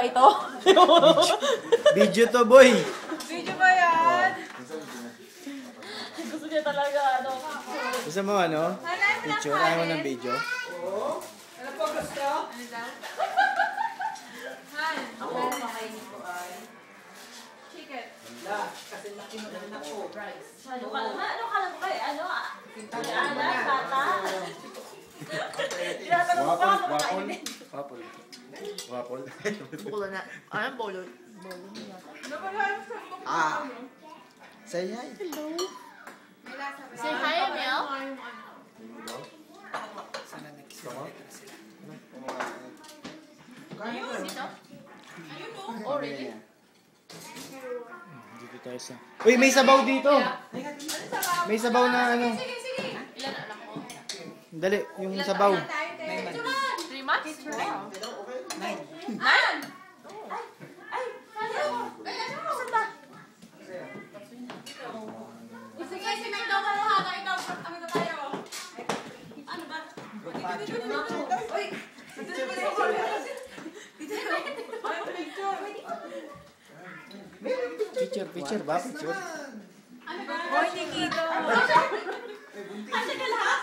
ito? Video to, boy. Video ba yan? Gusto niya talaga, ano. Gusto mo, ano? Picture? Ayaw mo ng video? Oo. Ano po gusto? Ano daw? Han. Ako, makainin ko ay chicken. Kasi nakinunan ako. Rice. Ano ka lang ko kayo? Ano? Alas, bata. Tinatanong ko pa ako makainin. Wapol. Bukula na. Ano bolo? Say hi. Hello. Say hi, Emil. Sana next Dito? Oh, really? Dito tayo sa... Uy, may sabaw dito. May sabaw na ano. Sige. Ilan anak mo? Dali, yung sabaw. 3 months? Wow. 9? Sige, sinay daw ka lahat. Ikaw, kami na tayo. Ano ba? Uy! Picture ba? Picture? Ano ba? Hoy, Nikito! Asa ka lahat?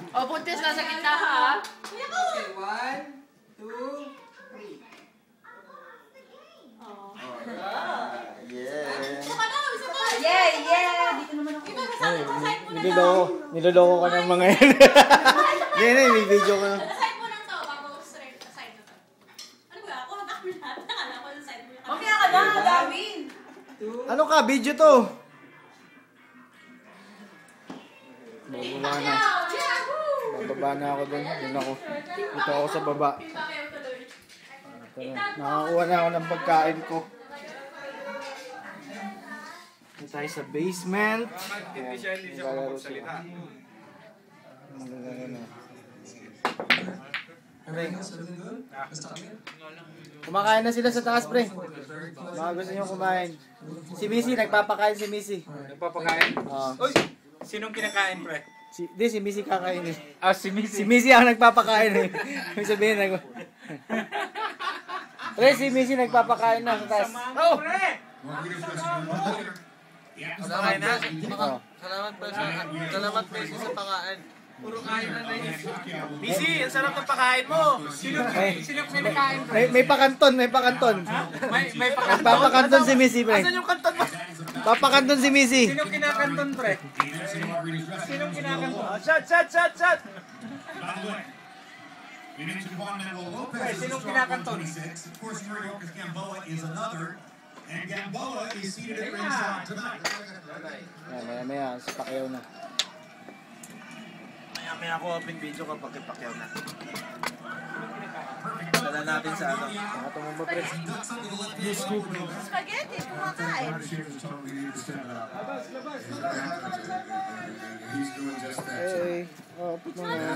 O, buntis na sa kita, ha? Okay, 1, 2, 3. Yeah. Yeah! Dito naman ako. Iba, kasama ko, side mo na lang. Niloloko ka ng mga yan. Yan, may video ko. Side mo lang to, bago straight side mo to. Ano ba? Ako, nakala ko yung side mo. Mamaya ka na, Gavin! Ano ka? Video to. Bababa na. Bababa na ako dun. Dun ako. Dito ako sa baba. Nakakuha na ako ng pagkain ko. Dito tayo sa basement. Hindi siya makapagsalita. Kumakain na sila sa taas, pre. Mga gusto nyo kumain. Si Missy, nagpapakain si Missy. Nagpapakain? Oo. Uy! Sinong kinakain, pre? Si Missy kakain eh. Ah, si Missy. Si Missy ang nagpapakain eh. May sabihin ako. Pre, si Missy nagpapakain na sa taas. Oh! Pre! Salamat na. Oo. Salamat po sa pakain. Puro kain na na yun. Missy, ang sarap ng pakain mo. Sinong kinakain, pre? May pakanton, may pakanton. May pakanton? Papakanton si Missy, pre. Asan yung kanton mo? Papakanton si Missy. Sinong kinakanton, pre? Sinong kinakanton? Shot! We mentioned Juan Manuel Lopez Hey, is sinong the kinakanton? 126. Of course, you already know because Gamboa is another. And Gamboa is seated at ringside tonight. Maya, si Pacquiao na. Maya ako open video kapag ipakyaw na. Dala natin sa ano. Nakatumong ba, pre? Spaghetti, kumakain. He's doing just that. Hey, put mo na.